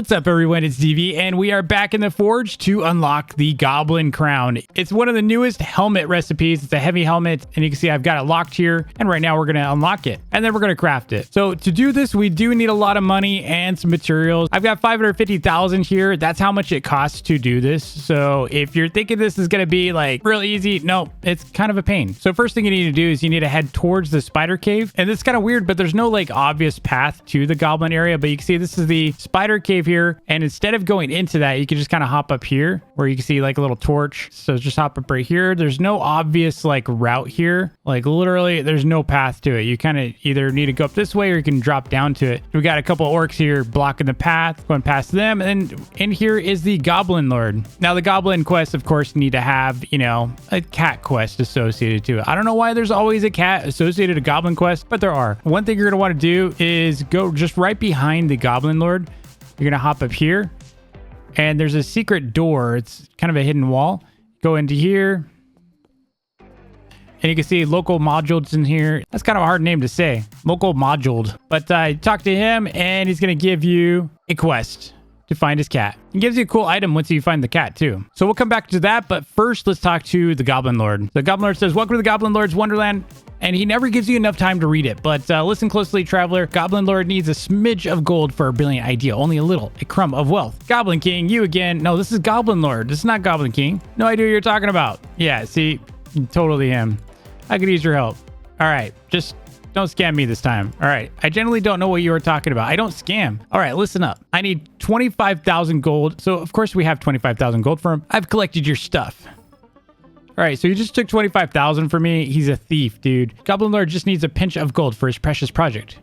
What's up, everyone? It's DV, and we are back in the Forge to unlock the Goblin Crown. It's one of the newest helmet recipes. It's a heavy helmet, and you can see I've got it locked here, and right now we're going to unlock it, and then we're going to craft it. So to do this, we do need a lot of money and some materials. I've got 550,000 here. That's how much it costs to do this. So if you're thinking this is going to be like real easy, no, it's kind of a pain. So first thing you need to do is you need to head towards the spider cave, and it's kind of weird, but there's no like obvious path to the Goblin area, but you can see this is the spider cave here, and instead of going into that, you can just kind of hop up here where you can see like a little torch. So just hop up right here. There's no obvious like route here, like literally there's no path to it. You kind of either need to go up this way or you can drop down to it. We got a couple of orcs here blocking the path, going past them, and in here is the Goblin Lord. Now the Goblin quest, of course, need to have, you know, a cat quest associated to it. I don't know why there's always a cat associated to Goblin quest, but there are. One thing you're going to want to do is go just right behind the Goblin Lord. You're going to hop up here, and there's a secret door. It's kind of a hidden wall. Go into here, and you can see local modules in here. That's kind of a hard name to say, local moduled. But talk to him, and he's going to give you a quest to find his cat. He gives you a cool item once you find the cat too. So we'll come back to that, but first let's talk to the Goblin Lord. The Goblin Lord says, "Welcome to the Goblin Lord's Wonderland." And he never gives you enough time to read it. But listen closely, traveler. Goblin Lord needs a smidge of gold for a brilliant idea. Only a little. A crumb of wealth. Goblin King, you again. No, this is Goblin Lord. This is not Goblin King. No idea what you're talking about. Yeah, see? Totally him. I could use your help. All right. Just don't scam me this time. All right. I generally don't know what you were talking about. I don't scam. All right. Listen up. I need 25,000 gold. So, of course, we have 25,000 gold for him. I've collected your stuff. All right, so you just took 25,000 from me. He's a thief, dude. Goblin Lord just needs a pinch of gold for his precious project.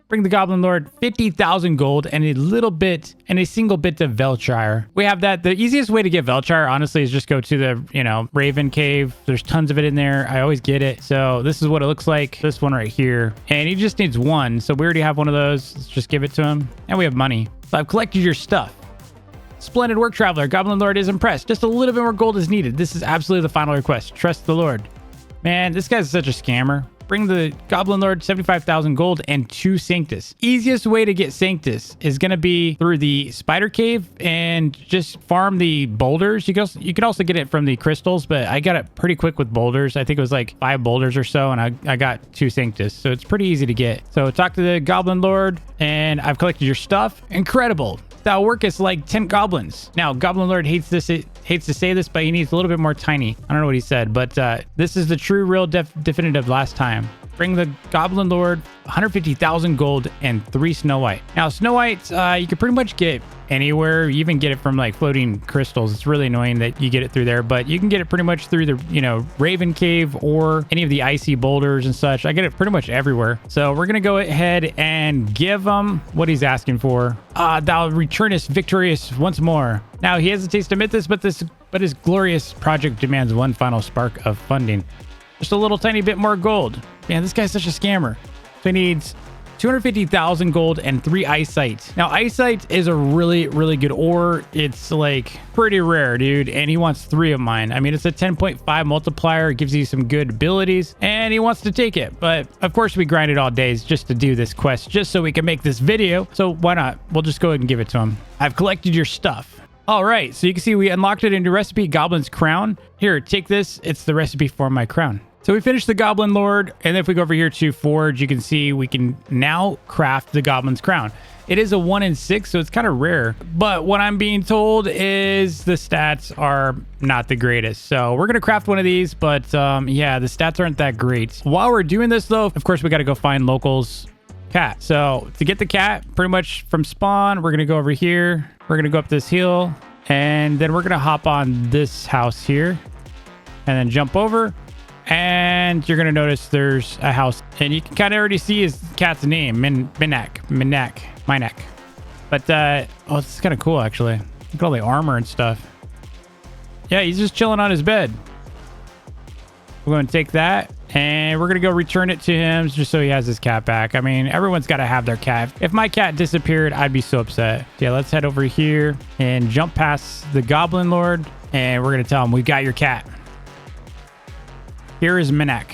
Bring the Goblin Lord 50,000 gold and a little bit and a single bit of Velchire. We have that. The easiest way to get Velchire, honestly, is just go to the, you know, Raven Cave. There's tons of it in there. I always get it. So this is what it looks like. This one right here. And he just needs one. So we already have one of those. Let's just give it to him. And we have money. So I've collected your stuff. Splendid work, traveler. Goblin Lord is impressed. Just a little bit more gold is needed. This is absolutely the final request. Trust the Lord. Man, this guy's such a scammer. Bring the Goblin Lord 75,000 gold and 2 Sanctus. Easiest way to get Sanctus is going to be through the spider cave and just farm the boulders. You can also get it from the crystals, but I got it pretty quick with boulders. I think it was like 5 boulders or so, and I got 2 Sanctus. So it's pretty easy to get. So talk to the Goblin Lord, and I've collected your stuff. Incredible. Thou workest like 10 goblins. Now, Goblin Lord hates to say this, but he needs a little bit more tiny. I don't know what he said, but this is the true, real, definitive last time. Bring the Goblin Lord 150,000 gold and 3 Snow White. Now, Snow White, you can pretty much get anywhere. You even get it from like floating crystals. It's really annoying that you get it through there, but you can get it pretty much through the, you know, Raven Cave or any of the icy boulders and such. I get it pretty much everywhere. So we're going to go ahead and give him what he's asking for. Thou returnest victorious once more. Now, he hesitates to admit this, but his glorious project demands one final spark of funding. Just a little tiny bit more gold. Man, this guy's such a scammer. So he needs 250,000 gold and 3 eyesight. Now, eyesight is a really, really good ore. It's like pretty rare, dude. And he wants 3 of mine. I mean, it's a 10.5 multiplier. It gives you some good abilities, and he wants to take it. But of course, we grinded all days just to do this quest, just so we can make this video. So why not? We'll just go ahead and give it to him. I've collected your stuff. All right, so you can see we unlocked it into recipe Goblin's Crown. Here, take this. It's the recipe for my crown. So we finished the Goblin Lord, and if we go over here to Forge, you can see we can now craft the Goblin's Crown. It is a 1 in 6, so it's kind of rare. But what I'm being told is the stats are not the greatest. So we're going to craft one of these, but yeah, the stats aren't that great. While we're doing this, though, of course, we got to go find locals' cat. So to get the cat, pretty much from spawn, we're going to go over here. We're going to go up this hill, and then we're going to hop on this house here, and then jump over. And you're going to notice there's a house, and you can kind of already see his cat's name, Minak. But, oh, this is kind of cool, actually. Look at all the armor and stuff. Yeah, he's just chilling on his bed. We're going to take that, and we're going to go return it to him just so he has his cat back. I mean, everyone's got to have their cat. If my cat disappeared, I'd be so upset. Yeah, let's head over here and jump past the Goblin Lord, and we're going to tell him we got your cat. Here is Minak.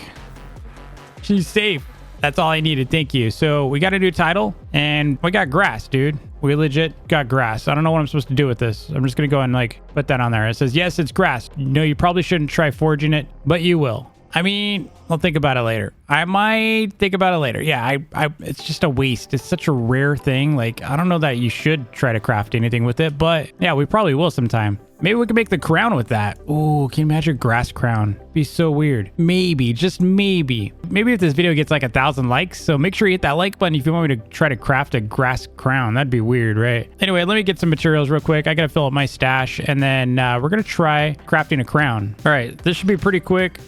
She's safe. That's all I needed. Thank you. So we got a new title, and we got grass, dude. We legit got grass. I don't know what I'm supposed to do with this. I'm just going to go and like put that on there. It says, yes, it's grass. No, you probably shouldn't try forging it, but you will. I mean, I'll think about it later. I might think about it later. Yeah, it's just a waste. It's such a rare thing. Like, I don't know that you should try to craft anything with it, but yeah, we probably will sometime. Maybe we can make the crown with that. Ooh, can you imagine a grass crown? Be so weird. Maybe, just maybe. Maybe if this video gets like 1,000 likes, so make sure you hit that like button if you want me to try to craft a grass crown. That'd be weird, right? Anyway, let me get some materials real quick. I gotta fill up my stash, and then we're gonna try crafting a crown. All right, this should be pretty quick.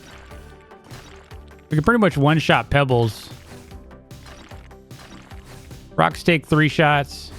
We can pretty much one-shot pebbles. Rocks take 3 shots.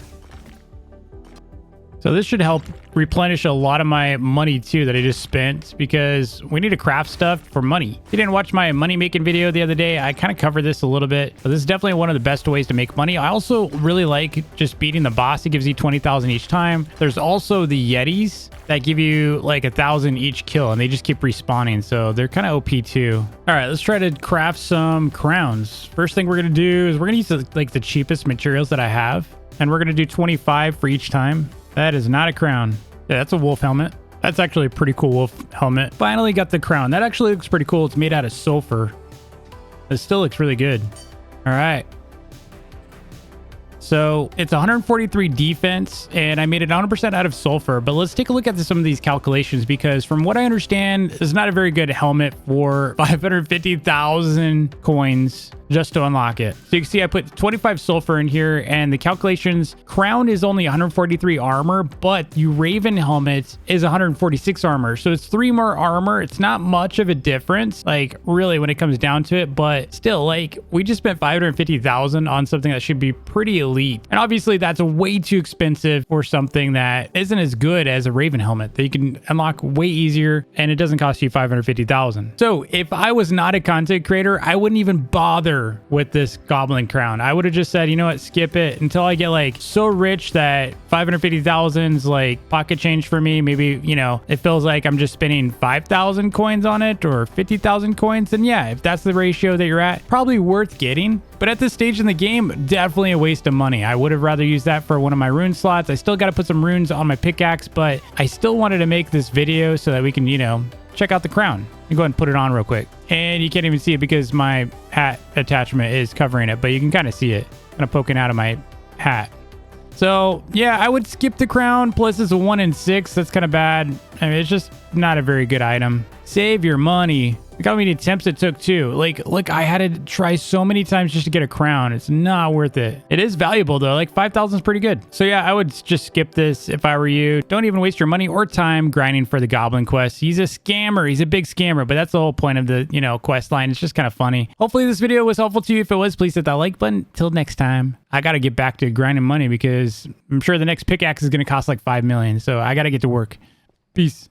So this should help replenish a lot of my money too that I just spent, because we need to craft stuff for money. If you didn't watch my money making video the other day, I kind of covered this a little bit, but this is definitely one of the best ways to make money. I also really like just beating the boss. It gives you 20,000 each time. There's also the Yetis that give you like 1,000 each kill, and they just keep respawning, so they're kind of OP too. All right, let's try to craft some crowns. First thing we're gonna do is we're gonna use like the cheapest materials that I have, and we're gonna do 25 for each time. That is not a crown. Yeah, that's a wolf helmet. That's actually a pretty cool wolf helmet. Finally got the crown. That actually looks pretty cool. It's made out of sulfur. It still looks really good. All right. So it's 143 defense, and I made it 100% out of sulfur. But let's take a look at some of these calculations, because from what I understand, it's not a very good helmet for 550,000 coins just to unlock it. So you can see I put 25 sulfur in here, and the calculations, crown is only 143 armor, but the Raven helmet is 146 armor. So it's 3 more armor. It's not much of a difference, like really when it comes down to it, but still, like we just spent 550,000 on something that should be pretty elite. And obviously that's way too expensive for something that isn't as good as a Raven helmet that you can unlock way easier, and it doesn't cost you 550,000. So if I was not a content creator, I wouldn't even bother with this Goblin crown. I would have just said, you know what, skip it until I get like so rich that 550,000 is like pocket change for me. Maybe, you know, it feels like I'm just spending 5,000 coins on it or 50,000 coins. And yeah, if that's the ratio that you're at, probably worth getting. But at this stage in the game, definitely a waste of money. I would have rather used that for one of my rune slots. I still got to put some runes on my pickaxe, but I still wanted to make this video so that we can, you know, check out the crown. And go ahead and put it on real quick. And you can't even see it because my hat attachment is covering it, but you can kind of see it kind of poking out of my hat. So yeah, I would skip the crown. Plus it's a 1 in 6. That's kind of bad. I mean, it's just not a very good item. Save your money. Look how many attempts it took too. Like, look, I had to try so many times just to get a crown. It's not worth it. It is valuable though. Like 5,000 is pretty good. So yeah, I would just skip this if I were you. Don't even waste your money or time grinding for the Goblin quest. He's a scammer. He's a big scammer, but that's the whole point of the, you know, quest line. It's just kind of funny. Hopefully this video was helpful to you. If it was, please hit that like button. Till next time, I got to get back to grinding money because I'm sure the next pickaxe is going to cost like 5 million. So I got to get to work. Peace.